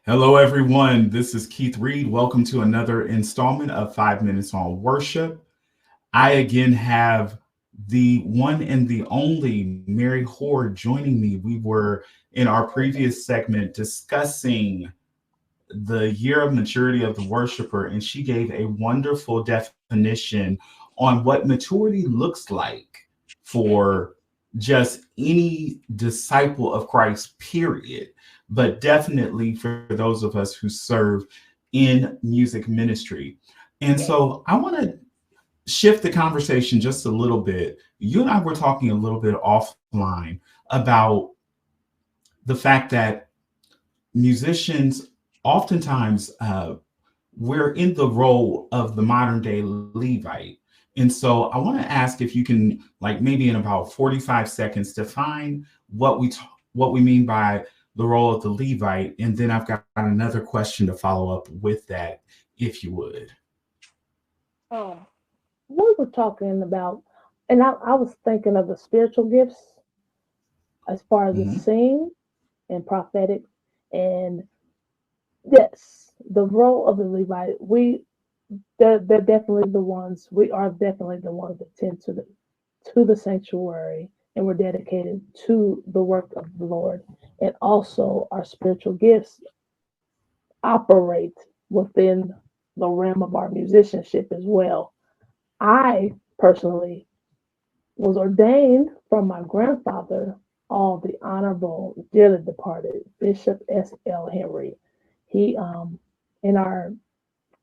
Hello, everyone. This is Keith Reed. Welcome to another installment of 5 Minutes on Worship. I again have the one and the only Mary Hoard joining me. We were in our previous segment discussing the year of maturity of the worshiper, and she gave a wonderful definition on what maturity looks like for just any disciple of Christ, period, but definitely for those of us who serve in music ministry. And so I want to shift the conversation just a little bit. You and I were talking a little bit offline about the fact that musicians oftentimes we're in the role of the modern day Levite. And so I want to ask if you can, like, maybe in about 45 seconds, define what we mean by the role of the Levite, and then I've got another question to follow up with that, if you would. Um, we were talking about, and I was thinking of the spiritual gifts as far as the Mhm. sing and prophetic, and yes, the role of the Levite. They're definitely the ones. We are definitely the ones that tend to the sanctuary, and we're dedicated to the work of the Lord, and also our spiritual gifts operate within the realm of our musicianship as well. I personally was ordained from my grandfather, all the honorable, dearly departed Bishop S.L. Henry. He in our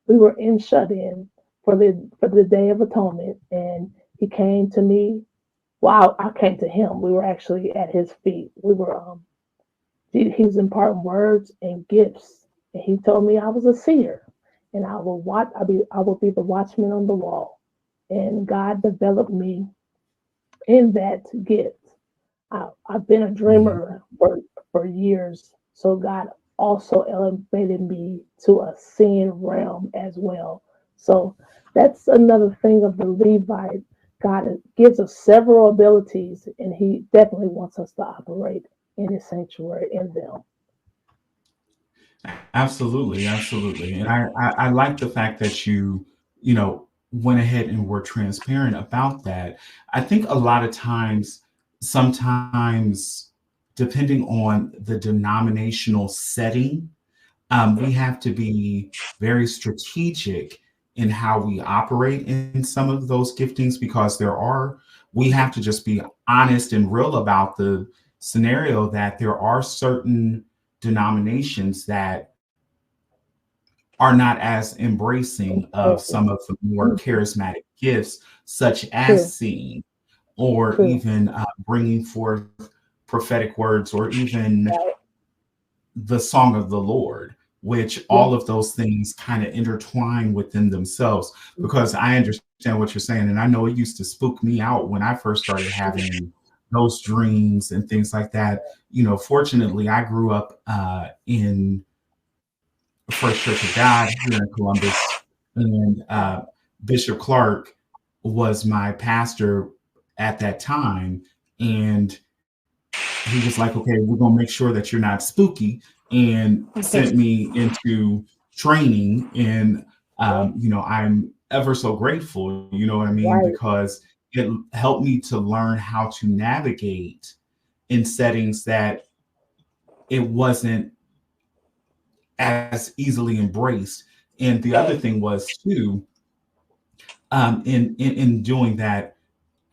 we were in shut in for the Day of Atonement, and he came to me. Well, I came to him. We were actually at his feet. We were he was imparting words and gifts, and he told me I was a seer, and I will be the watchman on the wall, and God developed me in that gift. I've been a Mhm. dreamer for years, so God also elevated me to a seeing realm as well. So that's another thing of the Levite. God gives us several abilities, and He definitely wants us to operate in His sanctuary in them. Absolutely, absolutely. And I like the fact that you know, went ahead and were transparent about that. I think a lot of times, sometimes, depending on the denominational setting, we have to be very strategic in how we operate in some of those giftings, because we have to just be honest and real about the scenario that there are certain denominations that are not as embracing of Exactly. some of the more Mhm. charismatic gifts, such as True. singing, or True. even bringing forth prophetic words, or even Right. the song of the Lord, which all Yes. of those things kind of intertwine within themselves. Because I understand what you're saying, and I know it used to spook me out when I first started having those dreams and things like that. Fortunately, I grew up in First Church of God here in Columbus, and Bishop Clark was my pastor at that time, and he was like, "Okay, we're gonna make sure that you're not spooky," and sent me into training. And Yeah. I'm ever so grateful. You know what I mean? Right. Because it helped me to learn how to navigate in settings that it wasn't as easily embraced. And the other thing was too, in doing that,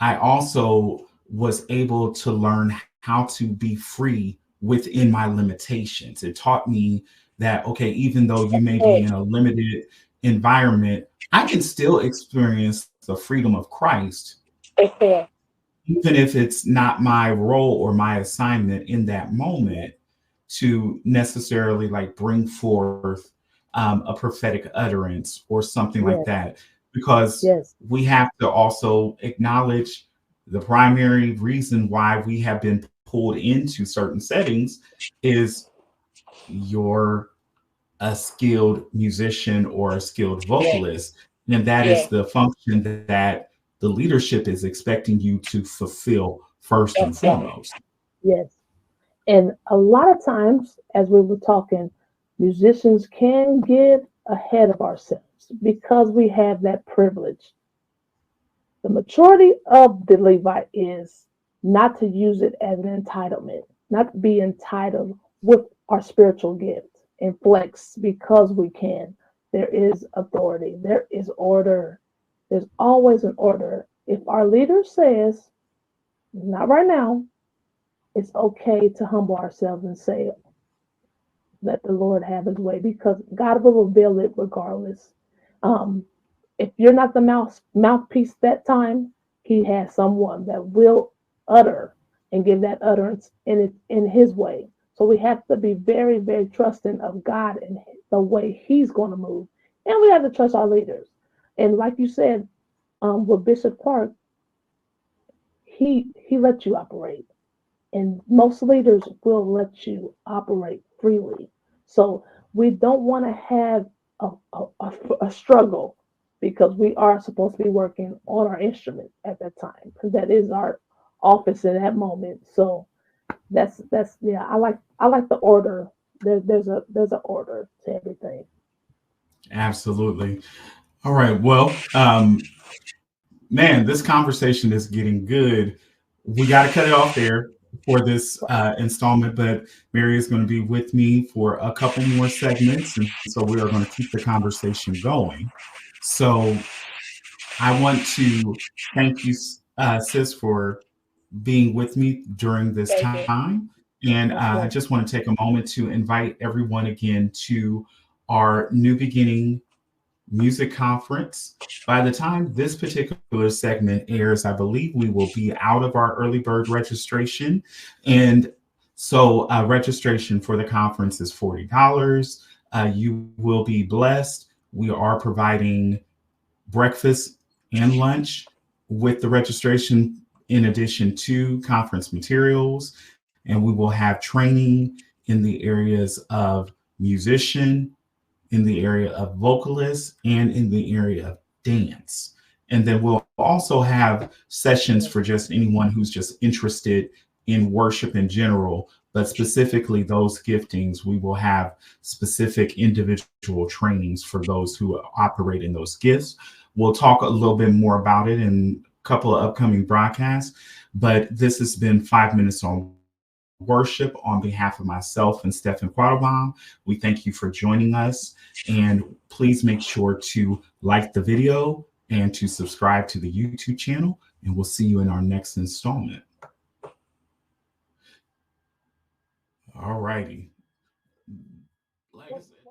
I also was able to learn how to be free within my limitations. It taught me that, okay, even though you may be in a limited environment, I can still experience the freedom of Christ, Okay. even if it's not my role or my assignment in that moment to necessarily like bring forth a prophetic utterance or something like Yes. that, because Yes. we have to also acknowledge the primary reason why we have been pulled into certain settings is you're a skilled musician or a skilled Yes. vocalist, and that is Yes. the function that the leadership is expecting you to fulfill first and That's right. foremost. Yes. And a lot of times, as we were talking, Musicians can get ahead of ourselves because we have that privilege. The majority of the Levite is not to use it as an entitlement, not to be entitled with our spiritual gift and flex because we can. There is authority, there is order. There's always an order. If our leader says, not right now, it's okay to humble ourselves and say, let the Lord have his way because God will reveal it regardless. Um, if you're not the mouthpiece that time, he has someone that will utter and give that utterance in his way. So we have to be very, very trusting of God and the way he's going to move. And we have to trust our leaders. And like you said, with Bishop Clark, he let you operate. And most leaders will let you operate freely. So we don't want to have a struggle because we are supposed to be working on our instrument at that time. That is our office in that moment. So that's yeah. I like the order. There's an order to everything. Absolutely. All right. Well, man, this conversation is getting good. We got to cut it off there for this installment, but Mary is going to be with me for a couple more segments. And so we are going to keep the conversation going. So I want to thank you, sis, for being with me during this Thank you. time. And My I pleasure. just want to take a moment to invite everyone again to our New Beginning Music Conference. By the time this particular segment airs, I believe we will be out of our early bird registration. And so registration for the conference is $40. You will be blessed. We are providing breakfast and lunch with the registration, in addition to conference materials. And we will have training in the areas of musician, in the area of vocalists, and in the area of dance. And then we'll also have sessions for just anyone who's just interested in worship in general, but specifically those giftings. We will have specific individual trainings for those who operate in those gifts. We'll talk a little bit more about it in a couple of upcoming broadcasts, but this has been 5 Minutes on Worship on behalf of myself and Stephen Quattlebaum. We thank you for joining us, and please make sure to like the video and to subscribe to the YouTube channel, and we'll see you in our next installment. All righty. Like I said,